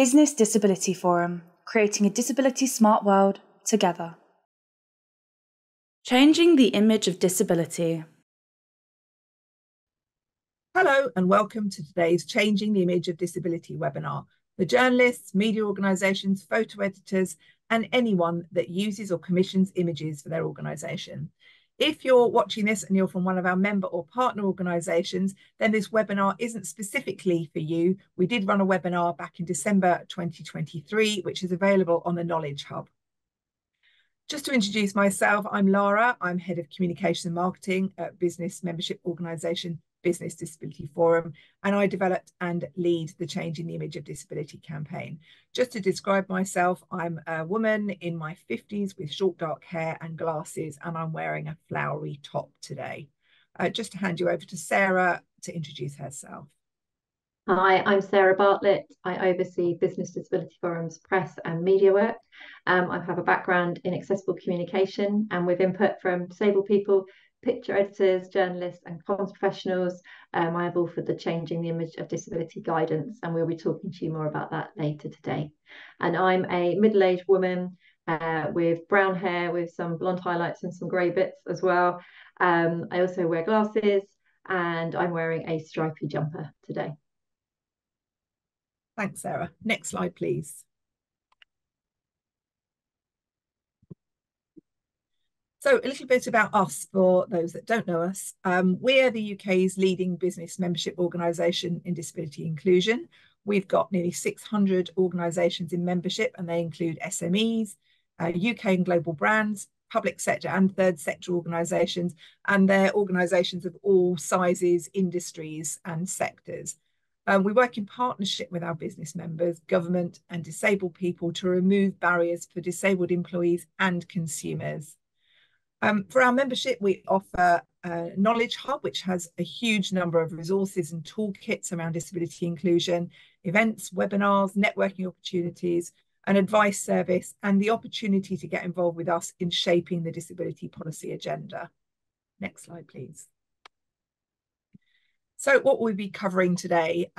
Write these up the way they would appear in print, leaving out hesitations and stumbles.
Business Disability Forum, creating a disability smart world together. Changing the image of disability. Hello and welcome to today's Changing the Image of Disability webinar for journalists, media organisations, photo editors and anyone that uses or commissions images for their organisation. If you're watching this and you're from one of our member or partner organisations, then this webinar isn't specifically for you. We did run a webinar back in December 2023, which is available on the Knowledge Hub. Just to introduce myself, I'm Lara. I'm Head of Communication and Marketing at business membership organisation Business Disability Forum, and I developed and lead the Changing the Image of Disability campaign. Just to describe myself, I'm a woman in my 50s with short dark hair and glasses, and I'm wearing a flowery top today. Just to hand you over to Sarah to introduce herself. Hi, I'm Sarah Bartlett. I oversee Business Disability Forum's press and media work. I have a background in accessible communication and with input from disabled people, picture editors, journalists and comms professionals. I have authored the Changing the Image of Disability guidance, and we'll be talking to you more about that later today. And I'm a middle-aged woman with brown hair with some blonde highlights and some grey bits as well. I also wear glasses and I'm wearing a stripy jumper today. Thanks, Sarah. Next slide, please. So a little bit about us for those that don't know us. We're the UK's leading business membership organisation in disability inclusion. We've got nearly 600 organisations in membership, and they include SMEs, UK and global brands, public sector and third sector organisations, and they're organisations of all sizes, industries and sectors. We work in partnership with our business members, government and disabled people to remove barriers for disabled employees and consumers. For our membership, we offer a Knowledge Hub, which has a huge number of resources and toolkits around disability inclusion, events, webinars, networking opportunities, an advice service, and the opportunity to get involved with us in shaping the disability policy agenda. Next slide, please. So what we'll be covering today,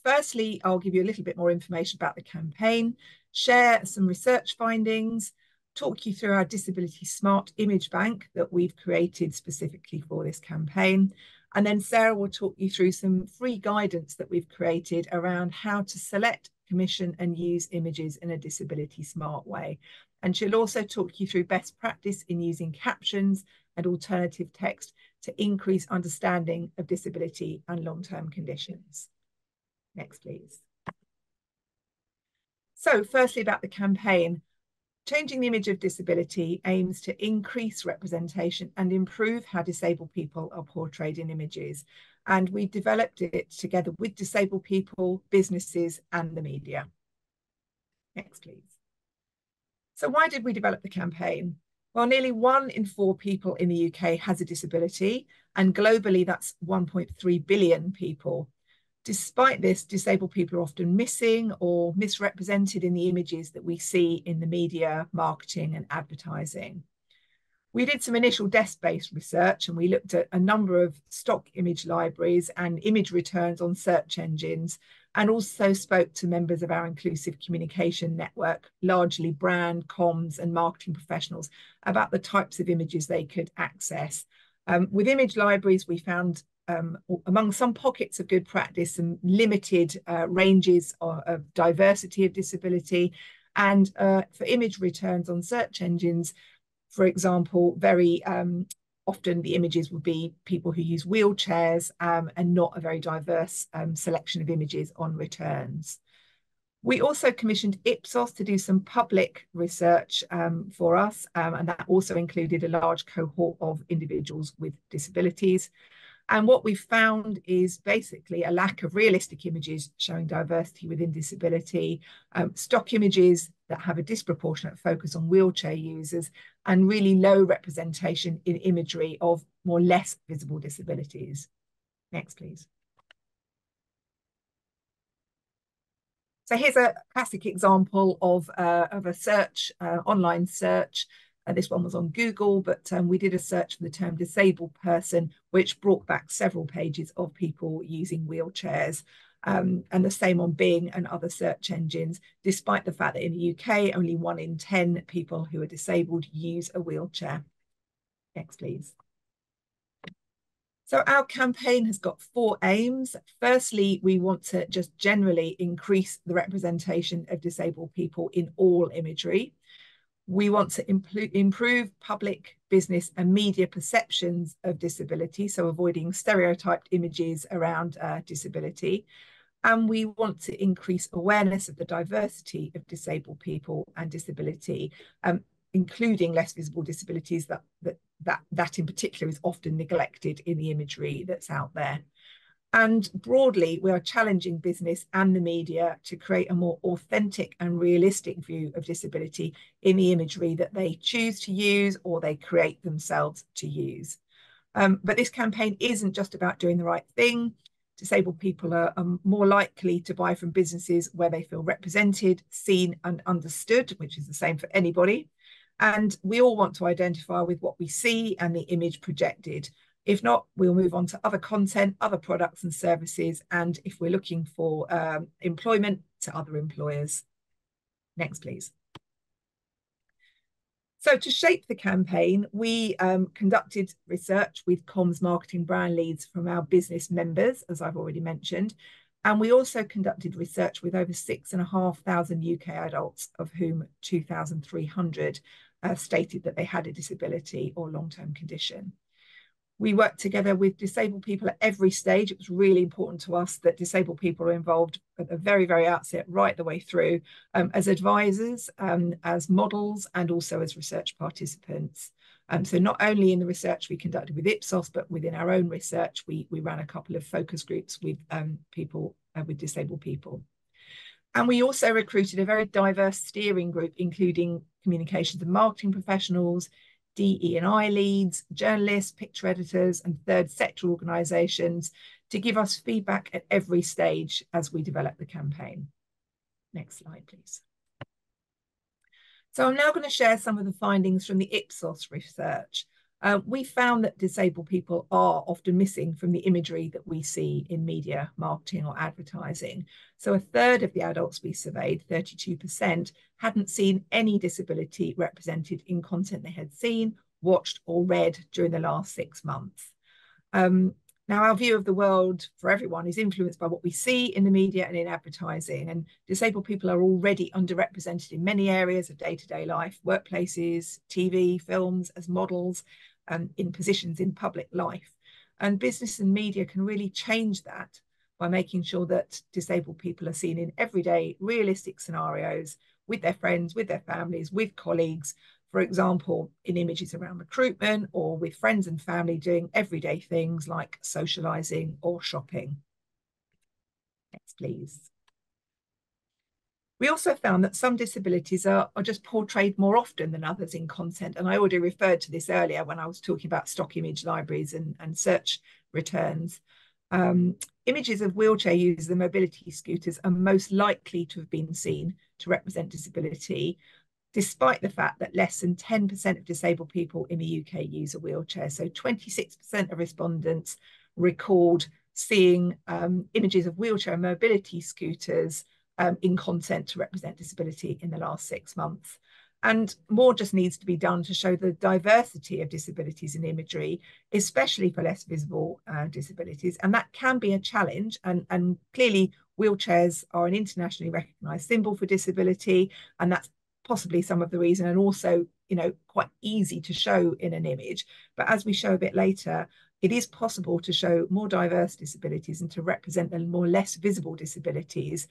firstly, I'll give you a little bit more information about the campaign, share some research findings, talk you through our Disability Smart Image Bank that we've created specifically for this campaign. And then Sarah will talk you through some free guidance that we've created around how to select, commission and use images in a disability smart way. And she'll also talk you through best practice in using captions and alternative text to increase understanding of disability and long-term conditions. Next, please. So firstly, about the campaign. Changing the Image of Disability aims to increase representation and improve how disabled people are portrayed in images. And we developed it together with disabled people, businesses and the media. Next, please. So why did we develop the campaign? Well, nearly 1 in 4 people in the UK has a disability, and globally that's 1.3 billion people. Despite this, disabled people are often missing or misrepresented in the images that we see in the media, marketing and advertising. We did some initial desk-based research and we looked at a number of stock image libraries and image returns on search engines, and also spoke to members of our inclusive communication network, largely brand, comms and marketing professionals, about the types of images they could access. With image libraries, we found among some pockets of good practice, some limited ranges of diversity of disability. And for image returns on search engines, for example, very often the images would be people who use wheelchairs and not a very diverse selection of images on returns. We also commissioned Ipsos to do some public research for us, and that also included a large cohort of individuals with disabilities. And what we found is basically a lack of realistic images showing diversity within disability, stock images that have a disproportionate focus on wheelchair users, and really low representation in imagery of more less visible disabilities. Next, please. So here's a classic example of a search, online search. This one was on Google, but we did a search for the term disabled person, which brought back several pages of people using wheelchairs. and the same on Bing and other search engines, despite the fact that in the UK, only 1 in 10 people who are disabled use a wheelchair. Next, please. So our campaign has got 4 aims. Firstly, we want to just generally increase the representation of disabled people in all imagery. We want to improve public, business and media perceptions of disability, so avoiding stereotyped images around disability. And we want to increase awareness of the diversity of disabled people and disability, including less visible disabilities that in particular is often neglected in the imagery that's out there. And broadly, we are challenging business and the media to create a more authentic and realistic view of disability in the imagery that they choose to use or they create themselves to use. But this campaign isn't just about doing the right thing. Disabled people are more likely to buy from businesses where they feel represented, seen and understood, which is the same for anybody. And we all want to identify with what we see and the image projected. If not, we'll move on to other content, other products and services, and if we're looking for employment, to other employers. Next, please. So to shape the campaign, we conducted research with comms marketing brand leads from our business members, as I've already mentioned. And we also conducted research with over 6,500 UK adults, of whom 2,300 stated that they had a disability or long-term condition. We worked together with disabled people at every stage. It was really important to us that disabled people are involved at the very, very outset, right the way through, as advisors, as models, and also as research participants. So not only in the research we conducted with Ipsos, but within our own research, we ran a couple of focus groups with people with disabled people. And we also recruited a very diverse steering group, including communications and marketing professionals, DE&I leads, journalists, picture editors, and third sector organisations to give us feedback at every stage as we develop the campaign. Next slide, please. So I'm now going to share some of the findings from the Ipsos research. We found that disabled people are often missing from the imagery that we see in media, marketing or advertising. So 1/3 of the adults we surveyed, 32%, hadn't seen any disability represented in content they had seen, watched or read during the last 6 months. Now, our view of the world for everyone is influenced by what we see in the media and in advertising, and disabled people are already underrepresented in many areas of day-to-day life, workplaces, TV, films, as models, in positions in public life. And business and media can really change that by making sure that disabled people are seen in everyday realistic scenarios with their friends, with their families, with colleagues, for example, in images around recruitment or with friends and family doing everyday things like socializing or shopping. Next, please. We also found that some disabilities are just portrayed more often than others in content. And I already referred to this earlier when I was talking about stock image libraries and search returns. Images of wheelchair users and mobility scooters are most likely to have been seen to represent disability, despite the fact that less than 10% of disabled people in the UK use a wheelchair. So 26% of respondents recalled seeing images of wheelchair and mobility scooters in content to represent disability in the last 6 months. And more just needs to be done to show the diversity of disabilities in imagery, especially for less visible disabilities. And that can be a challenge. And clearly wheelchairs are an internationally recognised symbol for disability. And that's possibly some of the reason, and also, you know, quite easy to show in an image. But as we show a bit later, it is possible to show more diverse disabilities and to represent the more less visible disabilities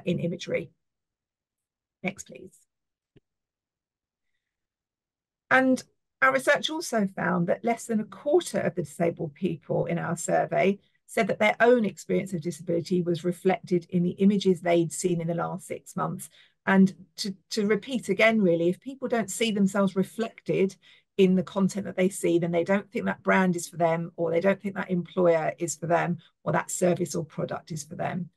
in imagery. Next, please. And our research also found that less than 1/4 of the disabled people in our survey said that their own experience of disability was reflected in the images they'd seen in the last 6 months. And to repeat again, really, if people don't see themselves reflected in the content that they see, then they don't think that brand is for them, or they don't think that employer is for them, or that service or product is for them.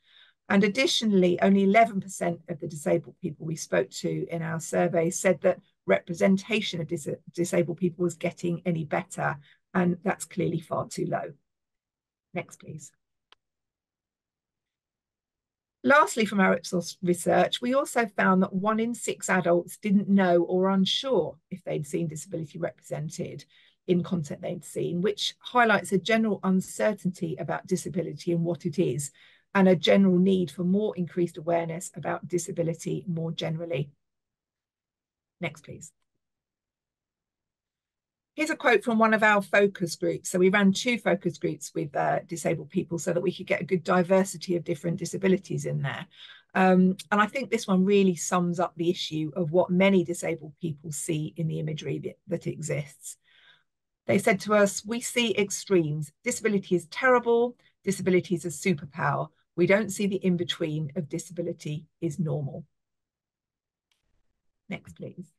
And additionally, only 11% of the disabled people we spoke to in our survey said that representation of disabled people was getting any better, and that's clearly far too low. Next, please. Lastly, from our Ipsos research, we also found that 1 in 6 adults didn't know or were unsure if they'd seen disability represented in content they'd seen, which highlights a general uncertainty about disability and what it is, and a general need for more increased awareness about disability more generally. Next, please. Here's a quote from one of our focus groups. So we ran 2 focus groups with disabled people so that we could get a good diversity of different disabilities in there. And I think this one really sums up the issue of what many disabled people see in the imagery that exists. They said to us, we see extremes. Disability is terrible. Disability is a superpower. We don't see the in-between of disability is normal. Next, please.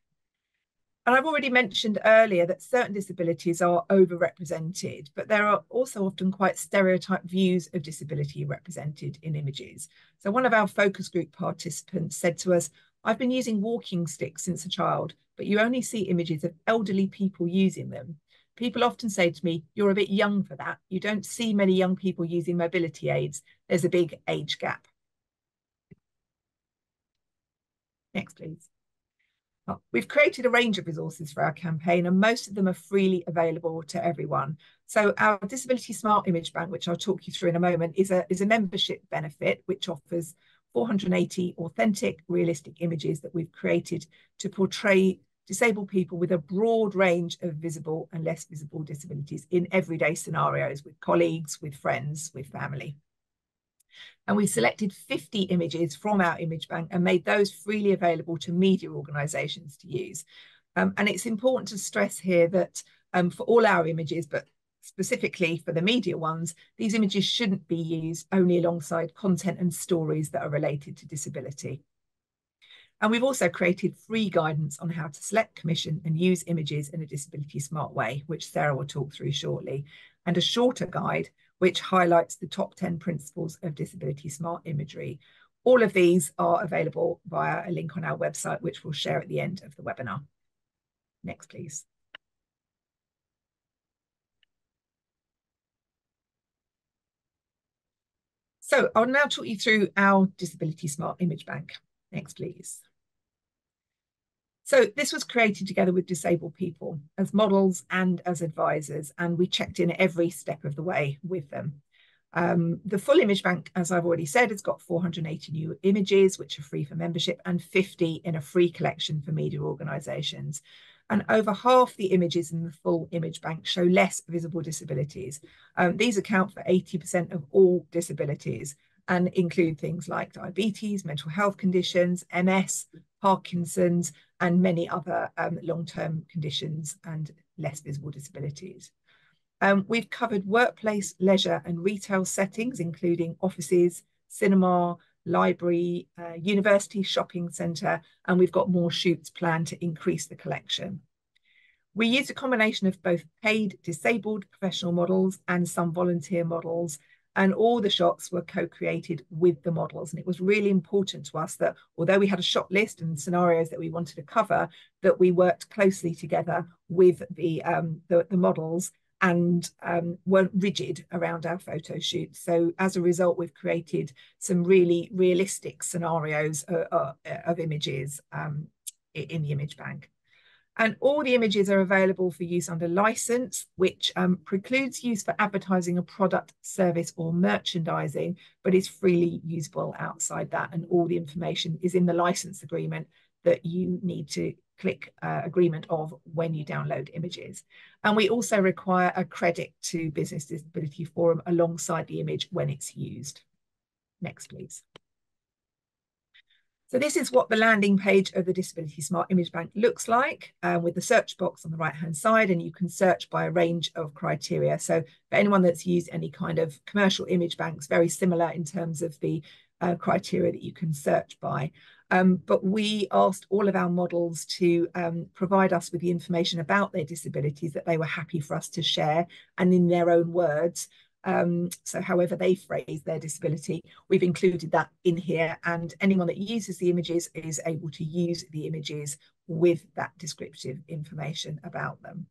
And I've already mentioned earlier that certain disabilities are overrepresented, but there are also often quite stereotyped views of disability represented in images. So one of our focus group participants said to us, I've been using walking sticks since a child, but you only see images of elderly people using them. People often say to me, you're a bit young for that. You don't see many young people using mobility aids. There's a big age gap. Next, please. We've created a range of resources for our campaign, and most of them are freely available to everyone. So our Disability Smart Image Bank, which I'll talk you through in a moment, is a membership benefit which offers 480 authentic, realistic images that we've created to portray disabled people with a broad range of visible and less visible disabilities in everyday scenarios with colleagues, with friends, with family. And we selected 50 images from our image bank and made those freely available to media organisations to use. And it's important to stress here that for all our images, but specifically for the media ones, these images shouldn't be used only alongside content and stories that are related to disability. And we've also created free guidance on how to select, commission and use images in a disability smart way, which Sarah will talk through shortly, and a shorter guide which highlights the top 10 principles of disability smart imagery. All of these are available via a link on our website, which we'll share at the end of the webinar. Next, please. So I'll now talk you through our Disability Smart Image Bank. Next, please. So this was created together with disabled people as models and as advisors, and we checked in every step of the way with them. The full image bank, as I've already said, has got 480 new images, which are free for membership, and 50 in a free collection for media organisations. And over half the images in the full image bank show less visible disabilities. These account for 80% of all disabilities and include things like diabetes, mental health conditions, MS, Parkinson's, and many other long-term conditions and less visible disabilities. We've covered workplace, leisure and retail settings, including offices, cinema, library, university, shopping centre, and we've got more shoots planned to increase the collection. We used a combination of both paid disabled professional models and some volunteer models, and all the shots were co-created with the models. And it was really important to us that although we had a shot list and scenarios that we wanted to cover, that we worked closely together with the models and weren't rigid around our photo shoots. So as a result, we've created some really realistic scenarios of images in the image bank. And all the images are available for use under license, which precludes use for advertising a product, service or merchandising, but is freely usable outside that. And all the information is in the license agreement that you need to click agreement of when you download images. And we also require a credit to Business Disability Forum alongside the image when it's used. Next, please. So this is what the landing page of the Disability Smart Image Bank looks like, with the search box on the right-hand side, and you can search by a range of criteria. So for anyone that's used any kind of commercial image banks, very similar in terms of the criteria that you can search by. But we asked all of our models to provide us with the information about their disabilities that they were happy for us to share, and in their own words. So however they phrase their disability, we've included that in here, and anyone that uses the images is able to use the images with that descriptive information about them.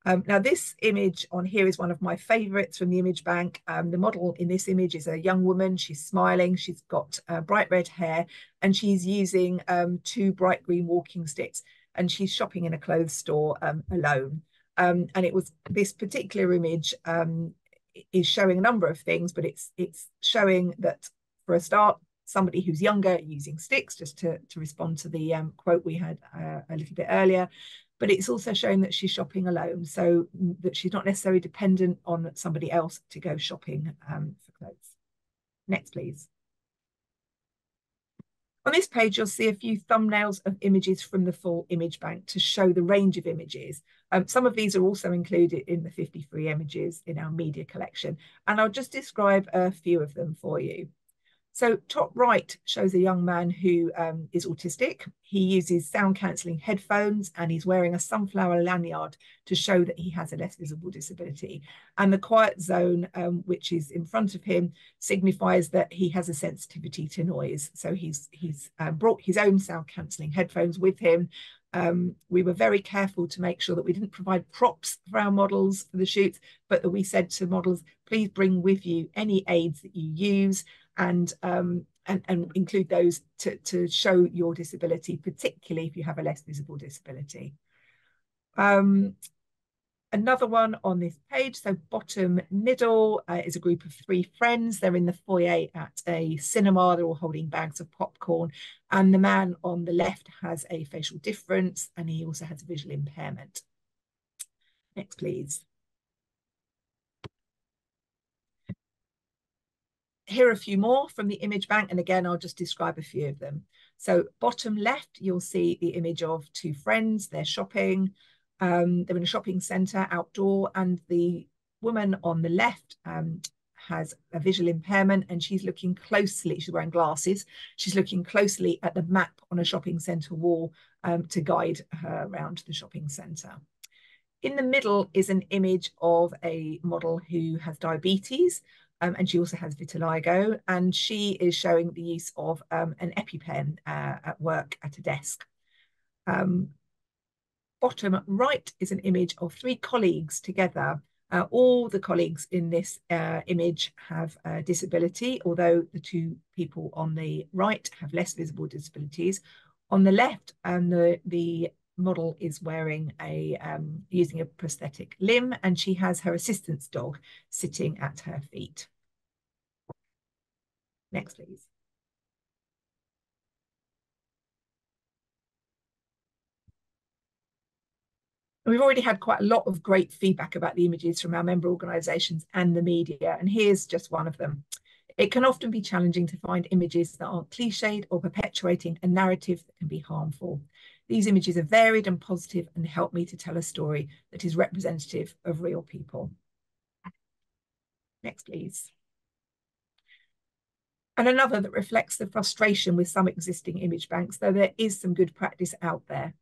Now, this image on here is one of my favorites from the image bank. The model in this image is a young woman. She's smiling. She's got bright red hair, and she's using 2 bright green walking sticks, and she's shopping in a clothes store alone. And it was this particular image is showing a number of things, but it's showing that, for a start, somebody who's younger using sticks, just to respond to the quote we had a little bit earlier. But it's also showing that she's shopping alone, so that she's not necessarily dependent on somebody else to go shopping for clothes. Next, please. On this page, you'll see a few thumbnails of images from the full image bank to show the range of images. Some of these are also included in the 53 images in our media collection, and I'll just describe a few of them for you. So top right shows a young man who is autistic. He uses sound cancelling headphones, and he's wearing a sunflower lanyard to show that he has a less visible disability. And the quiet zone, which is in front of him, signifies that he has a sensitivity to noise. So he's brought his own sound cancelling headphones with him. We were very careful to make sure that we didn't provide props for our models for the shoots, but that we said to models, please bring with you any aids that you use, and include those to show your disability, particularly if you have a less visible disability. Another one on this page, so bottom middle is a group of 3 friends. They're in the foyer at a cinema. They're all holding bags of popcorn. And the man on the left has a facial difference, and he also has a visual impairment. Next, please. Here are a few more from the image bank, and again, I'll just describe a few of them. So bottom left, you'll see the image of 2 friends. They're shopping. They're in a shopping centre outdoor, and the woman on the left has a visual impairment, and she's looking closely. She's wearing glasses. She's looking closely at the map on a shopping centre wall to guide her around the shopping centre. In the middle is an image of a model who has diabetes. And she also has vitiligo, and she is showing the use of an EpiPen at work at a desk. Bottom right is an image of 3 colleagues together. All the colleagues in this image have a disability, although the 2 people on the right have less visible disabilities. On the left, the model is wearing using a prosthetic limb, and she has her assistance dog sitting at her feet. Next, please. We've already had quite a lot of great feedback about the images from our member organisations and the media, and here's just one of them. It can often be challenging to find images that aren't cliched or perpetuating a narrative that can be harmful. These images are varied and positive and help me to tell a story that is representative of real people. Next, please. And another that reflects the frustration with some existing image banks, though there is some good practice out there.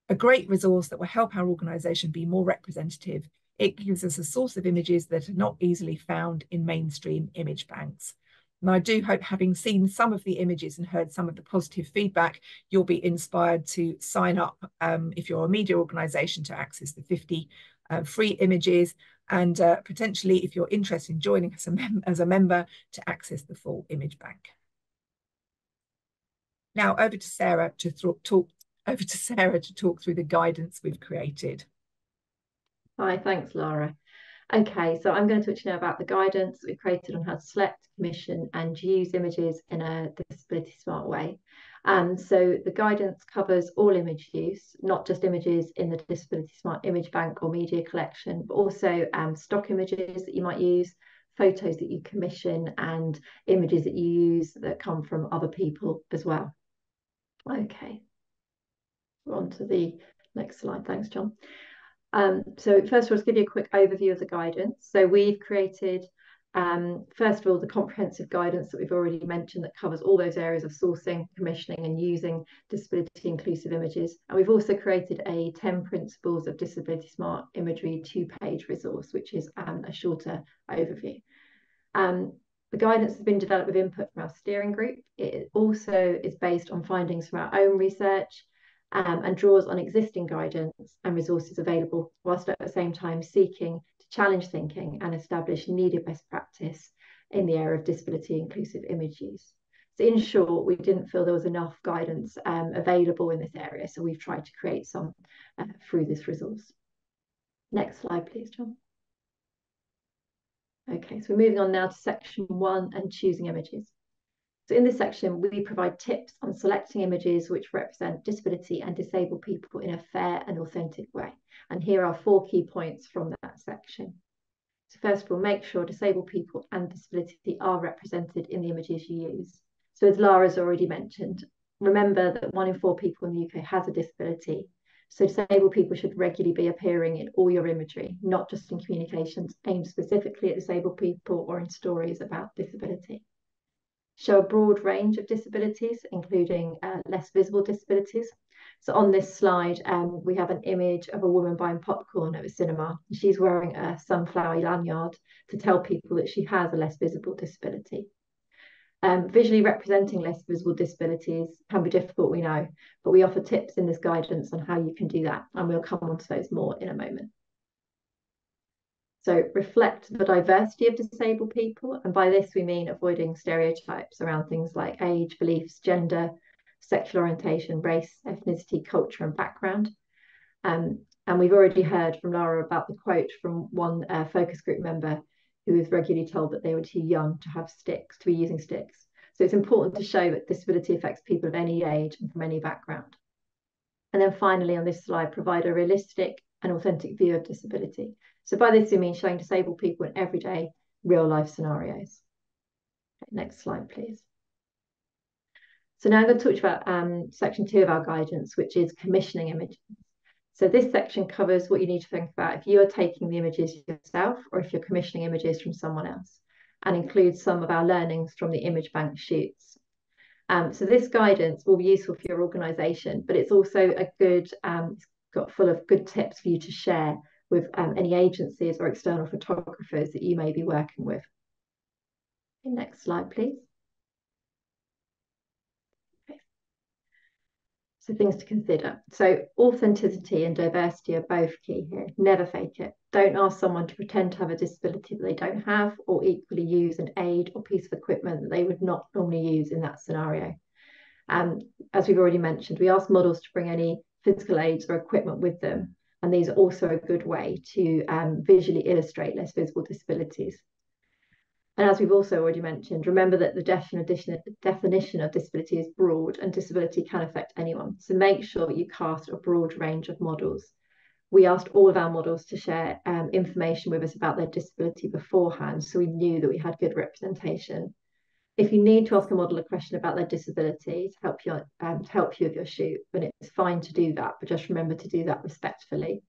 A great resource that will help our organisation be more representative. It gives us a source of images that are not easily found in mainstream image banks. And I do hope, having seen some of the images and heard some of the positive feedback, you'll be inspired to sign up if you're a media organisation to access the 50 free images, and potentially, if you're interested in joining us as a member, to access the full image bank. Now over to Sarah to talk through the guidance we've created. Hi, thanks, Lara. Okay, so I'm going to talk to you now about the guidance that we've created on how to select, commission and use images in a disability smart way. So the guidance covers all image use, not just images in the Disability Smart Image Bank or media collection, but also stock images that you might use, photos that you commission, and images that you use that come from other people as well. Okay, we're on to the next slide. Thanks, John. So first of all, to give you a quick overview of the guidance. So we've created, first of all, the comprehensive guidance that we've already mentioned that covers all those areas of sourcing, commissioning and using disability inclusive images. And we've also created a 10 principles of disability smart imagery 2-page resource, which is a shorter overview. The guidance has been developed with input from our steering group. It also is based on findings from our own research, and draws on existing guidance and resources available, whilst at the same time seeking to challenge thinking and establish needed best practice in the area of disability inclusive image use. So in short, we didn't feel there was enough guidance available in this area, so we've tried to create some through this resource. Next slide, please, John. Okay, so we're moving on now to section 1 and choosing images. So in this section, we provide tips on selecting images which represent disability and disabled people in a fair and authentic way. And here are 4 key points from that section. So first of all, make sure disabled people and disability are represented in the images you use. So as Lara's already mentioned, remember that 1 in 4 people in the UK has a disability. So disabled people should regularly be appearing in all your imagery, not just in communications aimed specifically at disabled people or in stories about disability. Show a broad range of disabilities, including less visible disabilities. So on this slide, we have an image of a woman buying popcorn at a cinema. She's wearing a sunflower lanyard to tell people that she has a less visible disability. Visually representing less visible disabilities can be difficult, we know, but we offer tips in this guidance on how you can do that, and we'll come on to those more in a moment. So reflect the diversity of disabled people, and by this we mean avoiding stereotypes around things like age, beliefs, gender, sexual orientation, race, ethnicity, culture and background. And we've already heard from Lara about the quote from one focus group member who was regularly told that they were too young to have sticks, to be using sticks. So it's important to show that disability affects people of any age and from any background. And then finally on this slide, provide a realistic and authentic view of disability. So by this we mean showing disabled people in everyday real life scenarios. Okay, next slide, please. So now I'm going to talk about section 2 of our guidance, which is commissioning images. So this section covers what you need to think about if you are taking the images yourself or if you're commissioning images from someone else, and includes some of our learnings from the Image Bank shoots. So this guidance will be useful for your organisation, but it's also a good, it's got full of good tips for you to share with any agencies or external photographers that you may be working with. Okay, next slide, please. So things to consider. So authenticity and diversity are both key here. Never fake it. Don't ask someone to pretend to have a disability that they don't have, or equally use an aid or piece of equipment that they would not normally use in that scenario. As we've already mentioned, we ask models to bring any physical aids or equipment with them. And these are also a good way to visually illustrate less visible disabilities. And as we've also already mentioned, remember that the definition of disability is broad, and disability can affect anyone. So make sure that you cast a broad range of models. We asked all of our models to share information with us about their disability beforehand, so we knew that we had good representation. If you need to ask a model a question about their disability to help you with your shoot, then it's fine to do that, but just remember to do that respectfully.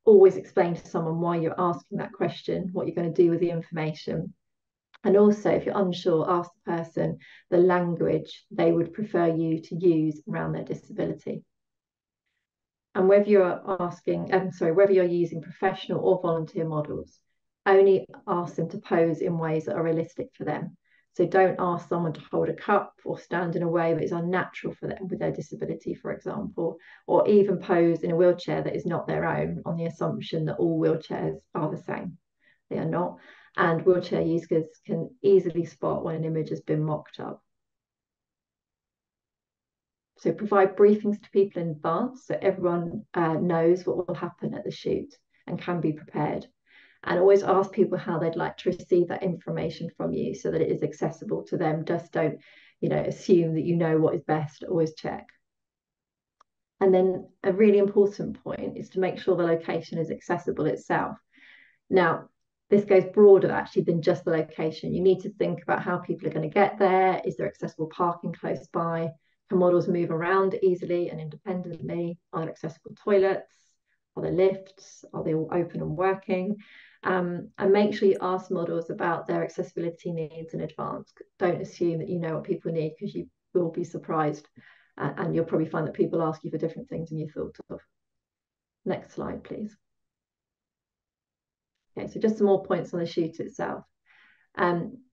Always explain to someone why you're asking that question, what you're going to do with the information. And also, if you're unsure, ask the person the language they would prefer you to use around their disability. And whether you're using professional or volunteer models, only ask them to pose in ways that are realistic for them. So don't ask someone to hold a cup or stand in a way that is unnatural for them with their disability, for example, or even pose in a wheelchair that is not their own on the assumption that all wheelchairs are the same. They are not. And wheelchair users can easily spot when an image has been mocked up. So provide briefings to people in advance so everyone knows what will happen at the shoot and can be prepared. And always ask people how they'd like to receive that information from you so that it is accessible to them. Just don't, assume that you know what is best. Always check. And then a really important point is to make sure the location is accessible itself. Now, this goes broader actually than just the location. You need to think about how people are going to get there. Is there accessible parking close by? Can models move around easily and independently? Are there accessible toilets? Are there lifts? Are they all open and working? And make sure you ask models about their accessibility needs in advance. Don't assume that you know what people need, because you will be surprised. And you'll probably find that people ask you for different things than you thought of. Next slide, please. Okay, so just some more points on the shoot itself.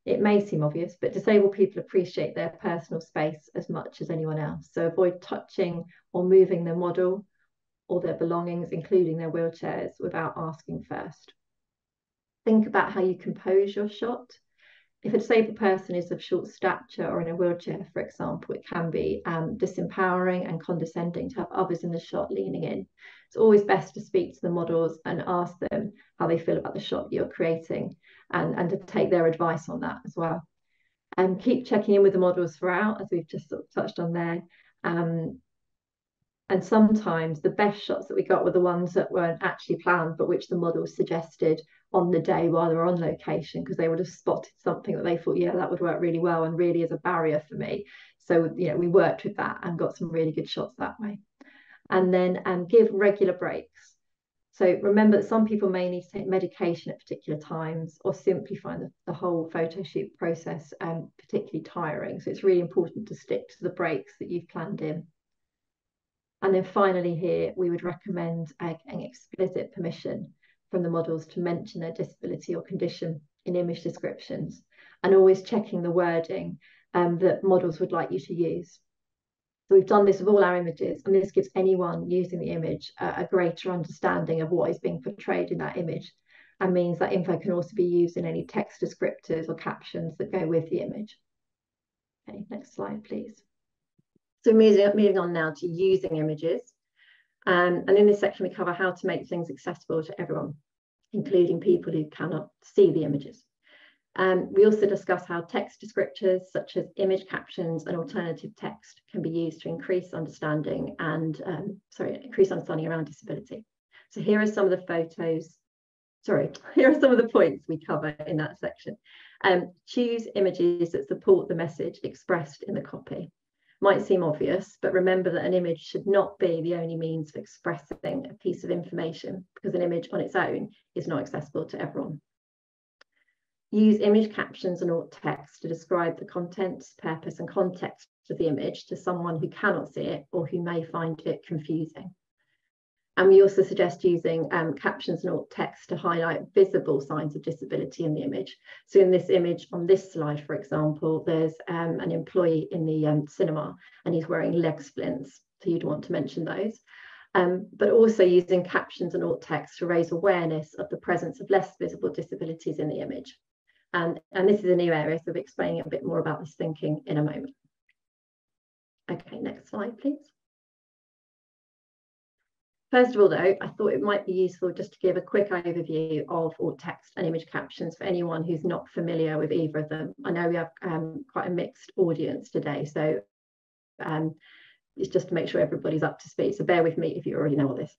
It may seem obvious, but disabled people appreciate their personal space as much as anyone else. So avoid touching or moving their model or their belongings, including their wheelchairs, without asking first. Think about how you compose your shot. If a disabled person is of short stature or in a wheelchair, for example, it can be disempowering and condescending to have others in the shot leaning in. It's always best to speak to the models and ask them how they feel about the shot you're creating, and to take their advice on that as well. And keep checking in with the models throughout, as we've just sort of touched on there. And sometimes the best shots that we got were the ones that weren't actually planned, but which the models suggested on the day while they were on location, because they would have spotted something that they thought, yeah, that would work really well and really is a barrier for me. So, you know, we worked with that and got some really good shots that way. And then give regular breaks. So remember that some people may need to take medication at particular times, or simply find the whole photo shoot process particularly tiring. So it's really important to stick to the breaks that you've planned in. And then finally here, we would recommend an explicit permission from the models to mention their disability or condition in image descriptions, and always checking the wording that models would like you to use. So we've done this with all our images, and this gives anyone using the image a greater understanding of what is being portrayed in that image, and means that info can also be used in any text descriptors or captions that go with the image. Okay, next slide, please. So moving on now to using images. And in this section, we cover how to make things accessible to everyone, including people who cannot see the images. We also discuss how text descriptors such as image captions and alternative text can be used to increase understanding and around disability. So here are some of the here are some of the points we cover in that section. Choose images that support the message expressed in the copy. Might seem obvious, but remember that an image should not be the only means of expressing a piece of information, because an image on its own is not accessible to everyone. Use image captions and alt text to describe the contents, purpose, and context of the image to someone who cannot see it or who may find it confusing. And we also suggest using captions and alt text to highlight visible signs of disability in the image. So in this image on this slide, for example, there's an employee in the cinema, and he's wearing leg splints. So you'd want to mention those. But also using captions and alt text to raise awareness of the presence of less visible disabilities in the image. And this is a new area, so we'll be explaining a bit more about this thinking in a moment. Okay, next slide, please. First of all, though, I thought it might be useful just to give a quick overview of alt text and image captions for anyone who's not familiar with either of them. I know we have quite a mixed audience today, so it's just to make sure everybody's up to speed. So bear with me if you already know all this.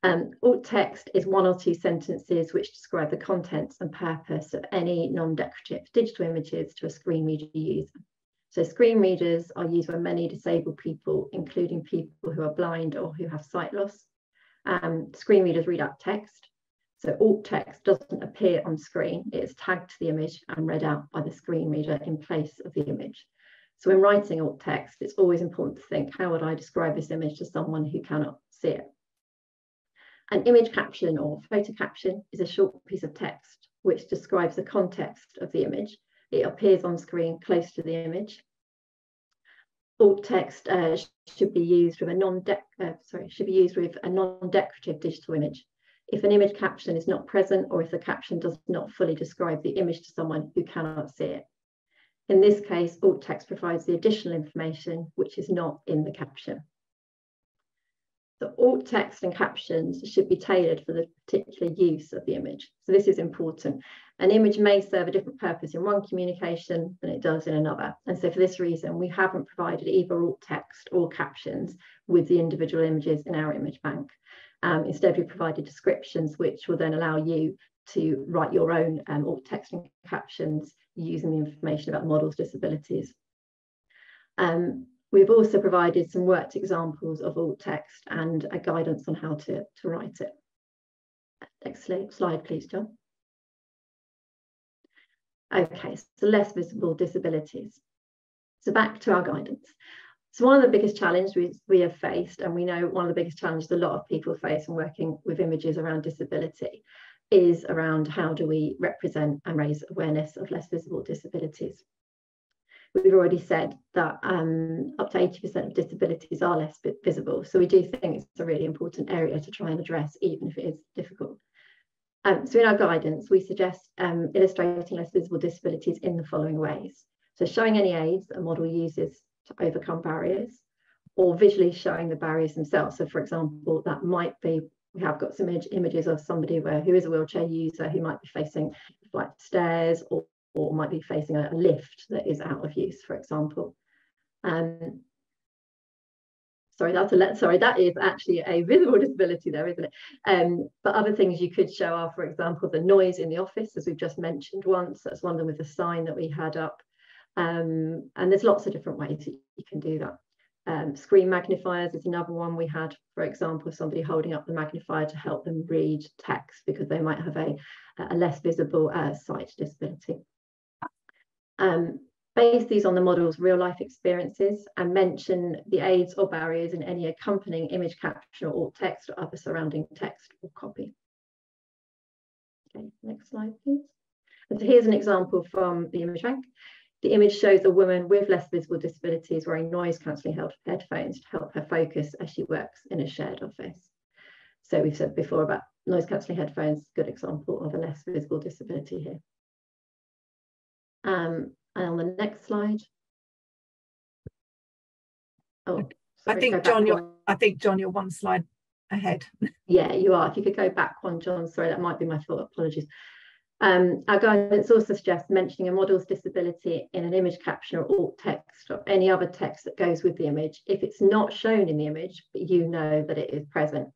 Alt text is one or two sentences which describe the contents and purpose of any non-decorative digital images to a screen reader user. So screen readers are used by many disabled people, including people who are blind or who have sight loss. Screen readers read out text. So alt text doesn't appear on screen. It is tagged to the image and read out by the screen reader in place of the image. So when writing alt text, it's always important to think, how would I describe this image to someone who cannot see it? An image caption or photo caption is a short piece of text which describes the context of the image. It appears on screen close to the image. Alt text should be used with a non-decorative digital image. If an image caption is not present, or if the caption does not fully describe the image to someone who cannot see it. In this case, alt text provides the additional information which is not in the caption. The alt text and captions should be tailored for the particular use of the image. So this is important. An image may serve a different purpose in one communication than it does in another. And so for this reason, we haven't provided either alt text or captions with the individual images in our image bank. Instead, we provided descriptions which will then allow you to write your own alt text and captions using the information about the model's disabilities. We've also provided some worked examples of alt text and a guidance on how to write it. Next slide, please, John. Okay, so less visible disabilities. So back to our guidance. So one of the biggest challenges we have faced, and we know one of the biggest challenges a lot of people face when working with images around disability, is around how do we represent and raise awareness of less visible disabilities. We've already said that up to 80% of disabilities are less visible. So we do think it's a really important area to try and address, even if it is difficult. So in our guidance, we suggest illustrating less visible disabilities in the following ways. So showing any aids a model uses to overcome barriers, or visually showing the barriers themselves. So for example, that might be, we have got some images of somebody who is a wheelchair user who might be facing a flight of stairs, or might be facing a lift that is out of use, for example. Sorry, that is actually a visible disability there, isn't it? But other things you could show are, for example, the noise in the office, as we've just mentioned once. That's one of them with the sign that we had up. And there's lots of different ways that you can do that. Screen magnifiers is another one we had, for example, somebody holding up the magnifier to help them read text because they might have a less visible sight disability. Base these on the model's real life experiences and mention the aids or barriers in any accompanying image caption or alt text or other surrounding text or copy. Okay, next slide, please. And so here's an example from the image bank. The image shows a woman with less visible disabilities wearing noise cancelling headphones to help her focus as she works in a shared office. So we've said before about noise cancelling headphones, good example of a less visible disability here. And on the next slide. Oh, sorry, I think John, you're one slide ahead. Yeah, you are. If you could go back one, John. Sorry, that might be my fault. Apologies. Our guidance also suggests mentioning a model's disability in an image caption or alt text or any other text that goes with the image if it's not shown in the image, but you know that it is present.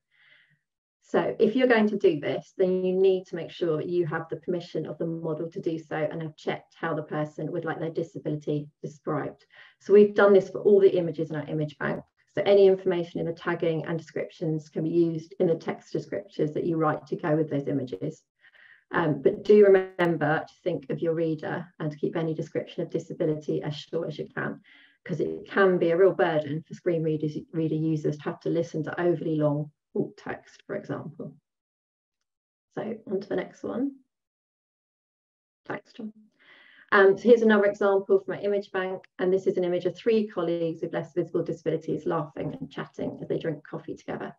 So if you're going to do this, then you need to make sure you have the permission of the model to do so and have checked how the person would like their disability described. So we've done this for all the images in our image bank. So any information in the tagging and descriptions can be used in the text descriptors that you write to go with those images. But do remember to think of your reader and to keep any description of disability as short as you can, because it can be a real burden for screen reader users to have to listen to overly long alt text, for example. So on to the next one. Thanks, John. So here's another example from our image bank, and this is an image of 3 colleagues with less visible disabilities laughing and chatting as they drink coffee together.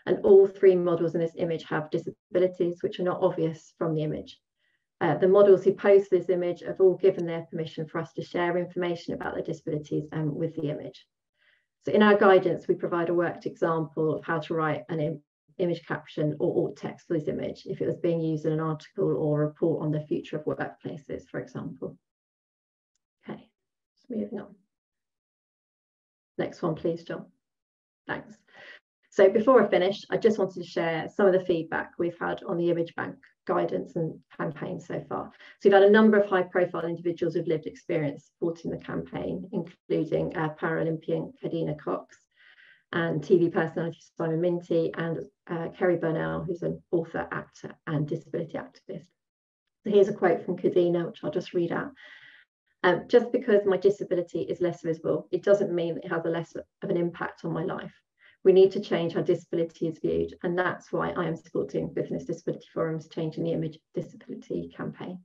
And all 3 models in this image have disabilities which are not obvious from the image. The models who post this image have all given their permission for us to share information about their disabilities with the image. So in our guidance, we provide a worked example of how to write an image caption or alt text for this image if it was being used in an article or a report on the future of workplaces, for example. Okay, moving on. Next one, please, John. Thanks. So before I finish, I just wanted to share some of the feedback we've had on the image bank guidance and campaign so far. So we've had a number of high-profile individuals with lived experience supporting the campaign, including Paralympian Kadina Cox and TV personality Simon Minty and Kerry Burnell, who's an author, actor and disability activist. So here's a quote from Kadina, which I'll just read out. Just because my disability is less visible, it doesn't mean that it has a less of an impact on my life. We need to change how disability is viewed, and that's why I am supporting Business Disability Forum's Changing the Image Disability campaign.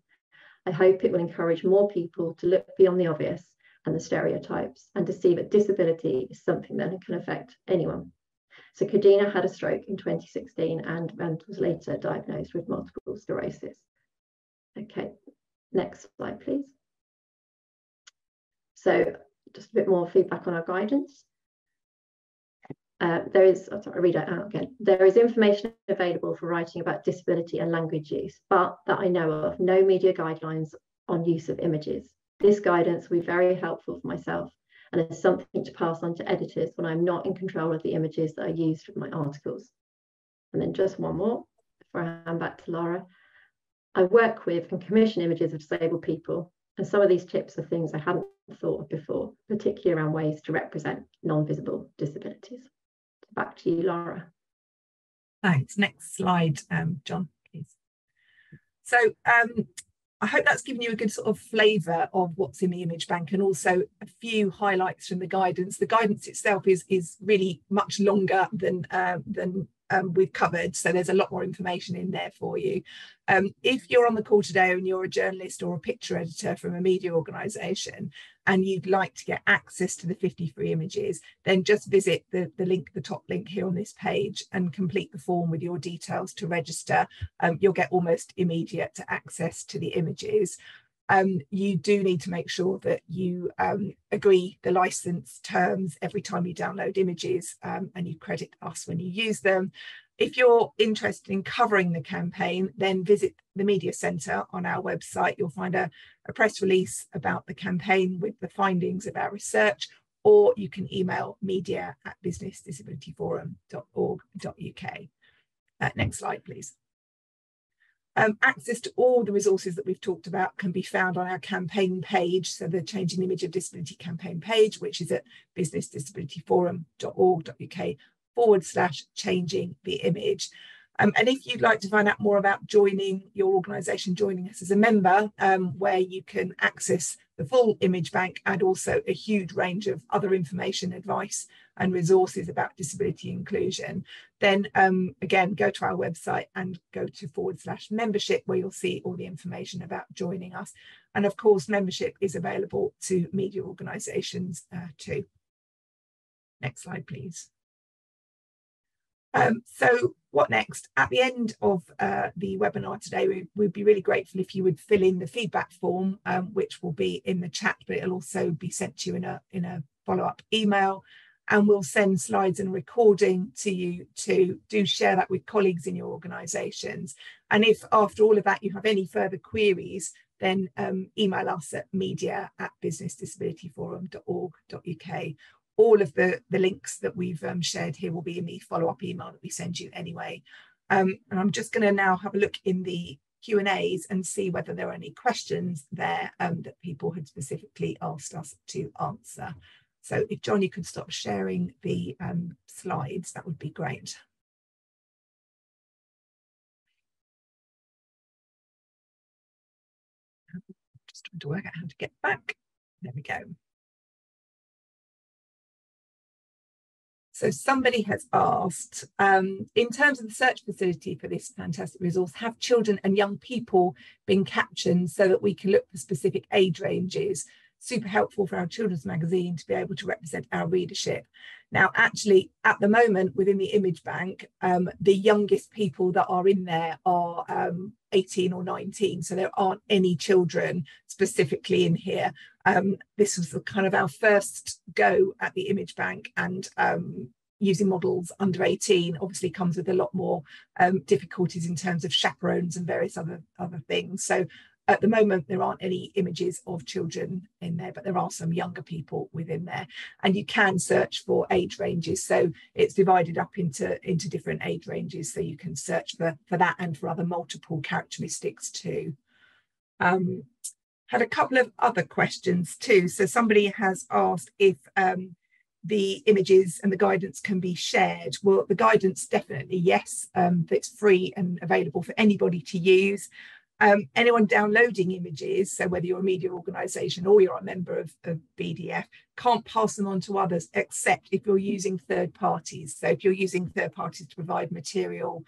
I hope it will encourage more people to look beyond the obvious and the stereotypes and to see that disability is something that can affect anyone. So Kadina had a stroke in 2016 and was later diagnosed with multiple sclerosis. Okay, next slide, please. So just a bit more feedback on our guidance. There is information available for writing about disability and language use, but that I know of, no media guidelines on use of images. This guidance will be very helpful for myself and is something to pass on to editors when I'm not in control of the images that are used for my articles. And then just one more before I hand back to Laura. I work with and commission images of disabled people, and some of these tips are things I hadn't thought of before, particularly around ways to represent non-visible disabilities. Back to you, Laura. Thanks. Next slide, John, please. So I hope that's given you a good sort of flavour of what's in the image bank and also a few highlights from the guidance. The guidance itself is really much longer than we've covered, so there's a lot more information in there for you. If you're on the call today and you're a journalist or a picture editor from a media organisation and you'd like to get access to the 50 free images, then just visit the link, the top link here on this page, and complete the form with your details to register. You'll get almost immediate access to the images. You do need to make sure that you agree the license terms every time you download images, and you credit us when you use them. If you're interested in covering the campaign, then visit the Media Centre on our website. You'll find a press release about the campaign with the findings of our research, or you can email media@businessdisabilityforum.org.uk. Next slide, please. Access to all the resources that we've talked about can be found on our campaign page, so the Changing the Image of Disability campaign page, which is at businessdisabilityforum.org.uk/changing the image. And if you'd like to find out more about joining your organisation, joining us as a member, where you can access the full image bank and also a huge range of other information, advice and resources about disability inclusion, then again, go to our website and go to /membership, where you'll see all the information about joining us. And of course, membership is available to media organisations too. Next slide, please. So what next? At the end of the webinar today, we'd be really grateful if you would fill in the feedback form, which will be in the chat, but it'll also be sent to you in a follow-up email. And we'll send slides and recording to you to share that with colleagues in your organisations. And if after all of that you have any further queries, then email us at media@businessdisabilityforum.org.uk. All of the links that we've shared here will be in the follow-up email that we send you anyway. And I'm just going to now have a look in the Q&As and see whether there are any questions there that people had specifically asked us to answer. So if John, you could stop sharing the slides, that would be great. Just trying to work out how to get back. There we go. So somebody has asked, in terms of the search facility for this fantastic resource, have children and young people been captioned so that we can look for specific age ranges? Super helpful for our children's magazine to be able to represent our readership. Now, actually, at the moment within the image bank, the youngest people that are in there are 18 or 19, so there aren't any children specifically in here. This was kind of our first go at the image bank, and using models under 18 obviously comes with a lot more difficulties in terms of chaperones and various other things. So at the moment, there aren't any images of children in there, but there are some younger people within there. And you can search for age ranges. So it's divided up into different age ranges. So you can search for that and for other multiple characteristics too. Had a couple of other questions too. So somebody has asked if the images and the guidance can be shared. Well, the guidance, definitely yes. It's free and available for anybody to use. Anyone downloading images, so whether you're a media organisation or you're a member of BDF, can't pass them on to others except if you're using third parties. So if you're using third parties to provide material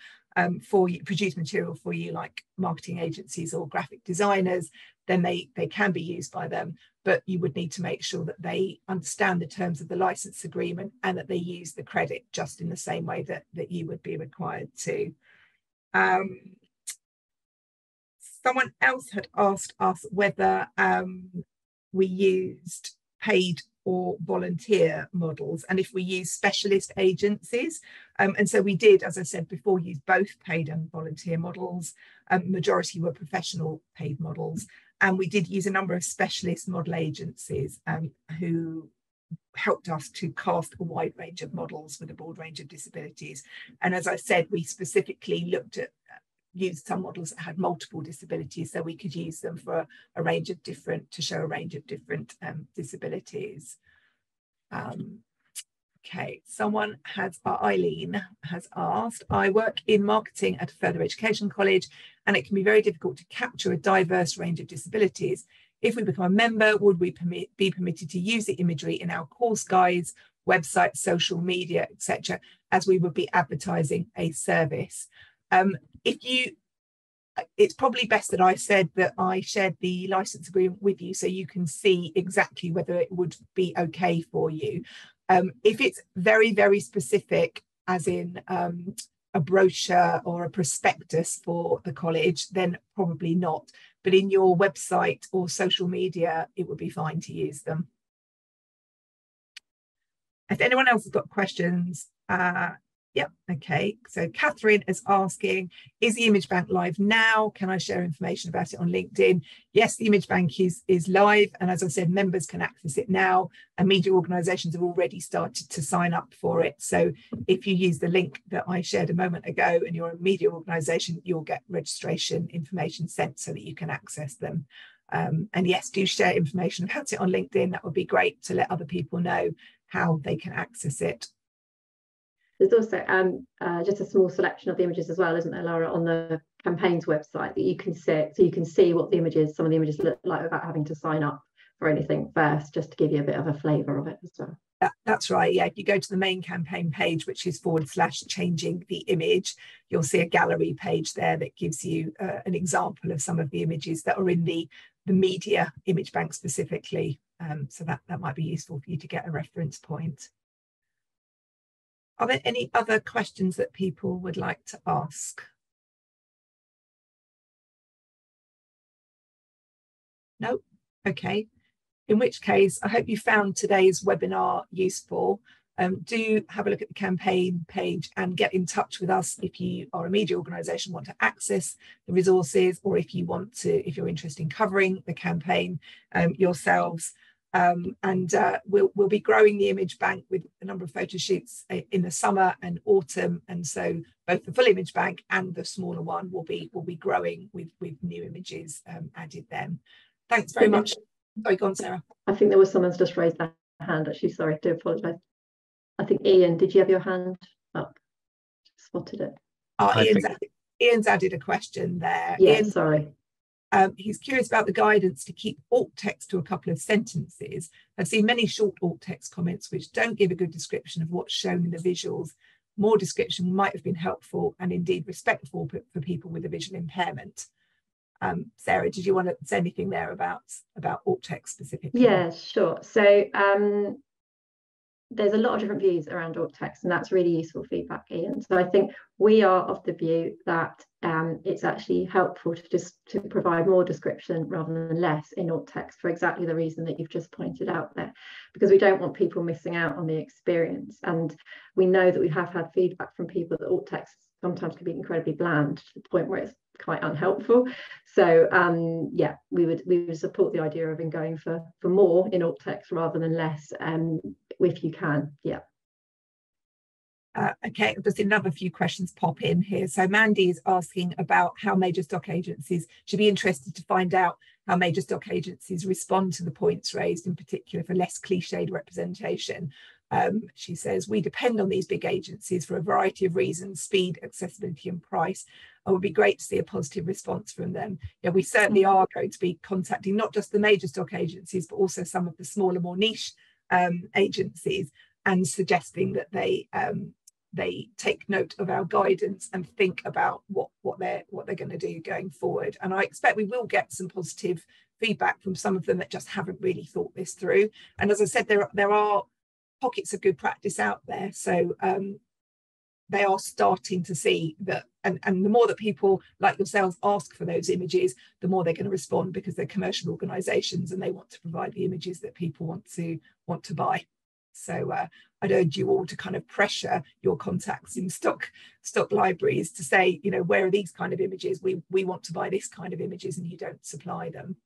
for you, produce material for you, like marketing agencies or graphic designers, then they can be used by them. But you would need to make sure that they understand the terms of the license agreement and that they use the credit just in the same way that you would be required to. Someone else had asked us whether we used paid or volunteer models, and if we use specialist agencies. And so we did, as I said before, use both paid and volunteer models. Majority were professional paid models. And we did use a number of specialist model agencies who helped us to cast a wide range of models with a broad range of disabilities. And as I said, we specifically looked at used some models that had multiple disabilities, so we could use them for a range of different, to show a range of different disabilities. Okay, someone has, Eileen has asked, I work in marketing at a further education college, and it can be very difficult to capture a diverse range of disabilities. If we become a member, would we be permitted to use the imagery in our course guides website, social media, etc., as we would be advertising a service. It's probably best that I said that I shared the license agreement with you so you can see exactly whether it would be okay for you. If it's very, very specific, as in a brochure or a prospectus for the college, then probably not. But in your website or social media, it would be fine to use them. If anyone else has got questions, yep, okay. So Catherine is asking, is the Image Bank live now? Can I share information about it on LinkedIn? Yes, the Image Bank is live. And as I said, members can access it now, and media organisations have already started to sign up for it. So if you use the link that I shared a moment ago and you're a media organisation, you'll get registration information sent so that you can access them. And yes, do share information about it on LinkedIn. That would be great to let other people know how they can access it. There's also just a small selection of the images as well, isn't there, Laura, on the campaign's website that you can see, so you can see what the images, some of the images look like without having to sign up for anything first, just to give you a bit of a flavour of it as well. That's right, yeah. If you go to the main campaign page, which is /changing the image, you'll see a gallery page there that gives you an example of some of the images that are in the media Image Bank specifically. So that might be useful for you to get a reference point. Are there any other questions that people would like to ask? No? Okay. In which case, I hope you found today's webinar useful. Do have a look at the campaign page and get in touch with us if you are a media organisation, want to access the resources, or if you're interested in covering the campaign yourselves. We'll be growing the Image Bank with a number of photo shoots in the summer and autumn, and so both the full Image Bank and the smaller one will be growing with new images added then. Thanks very much. Sorry, go on, Sarah. I think there was someone's just raised their hand, actually. Sorry, I do apologise. I think Ian, did you have your hand up? Spotted it. Ian's added a question there. Yeah, Ian, sorry. He's curious about the guidance to keep alt text to a couple of sentences. I've seen many short alt text comments which don't give a good description of what's shown in the visuals. More description might have been helpful and indeed respectful for people with a visual impairment. Sarah, did you want to say anything there about alt text specifically? Yeah, sure. So there's a lot of different views around alt text, and that's really useful feedback, Ian. So I think we are of the view that it's actually helpful to provide more description rather than less in alt text, for exactly the reason that you've just pointed out there, because we don't want people missing out on the experience. And we know that we have had feedback from people that alt text sometimes can be incredibly bland to the point where it's quite unhelpful. So yeah, we would support the idea of going for more in alt text rather than less, if you can. Yeah. Okay, there's another few questions pop in here. So Mandy is asking about how major stock agencies should be interested to find out how major stock agencies respond to the points raised, in particular for less cliched representation. She says, we depend on these big agencies for a variety of reasons: speed, accessibility and price. It would be great to see a positive response from them. Yeah, we certainly are going to be contacting not just the major stock agencies, but also some of the smaller, more niche agencies, and suggesting that they take note of our guidance and think about what they're going to do going forward. And I expect we will get some positive feedback from some of them that just haven't really thought this through. And as I said, there are pockets of good practice out there. So they are starting to see that, and the more that people like yourselves ask for those images, the more they're going to respond, because they're commercial organisations and they want to provide the images that people want to buy. So I'd urge you all to kind of pressure your contacts in stock libraries to say, you know, where are these kind of images? We want to buy this kind of images, and you don't supply them.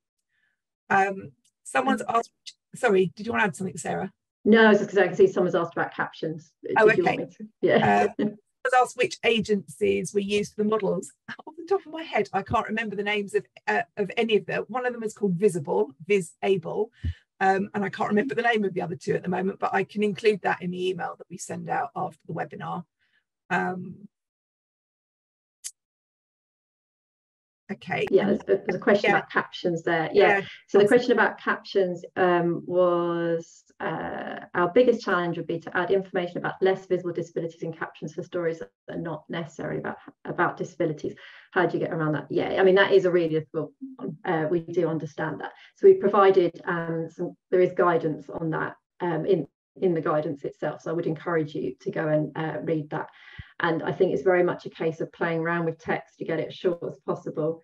Someone's asked, sorry, did you want to add something, Sarah? No, I was just because I can see someone's asked about captions. Oh, okay. Yeah. I was asked which agencies were used for the models. Off the top of my head, I can't remember the names of any of them. One of them is called Visable, and I can't remember the name of the other two at the moment, but I can include that in the email that we send out after the webinar. Okay. Yeah, there's a question about captions there. Yeah. So the question about captions was our biggest challenge would be to add information about less visible disabilities in captions for stories that are not necessarily about disabilities. How do you get around that? Yeah, I mean, that is a really difficult one. We do understand that. So we provided there is guidance on that in the guidance itself. So I would encourage you to go and read that. And I think it's very much a case of playing around with text to get it as short as possible.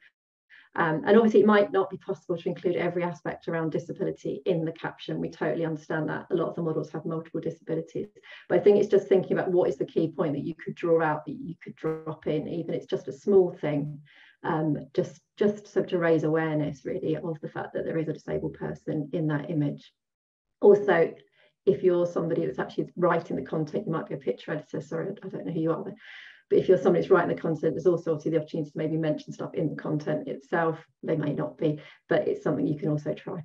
And obviously it might not be possible to include every aspect around disability in the caption. We totally understand that. A lot of the models have multiple disabilities. But I think it's just thinking about what is the key point that you could draw out, that you could drop in, even if it's just a small thing, just so to raise awareness really of the fact that there is a disabled person in that image. Also, if you're somebody that's actually writing the content, you might be a picture editor, sorry, I don't know who you are, but if you're somebody that's writing the content, there's also obviously the opportunity to maybe mention stuff in the content itself. They may not be, but it's something you can also try.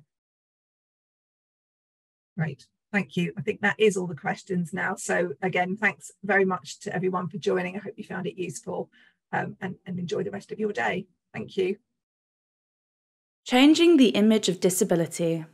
Great, thank you. I think that is all the questions now. So again, thanks very much to everyone for joining. I hope you found it useful, and enjoy the rest of your day. Thank you. Changing the image of disability.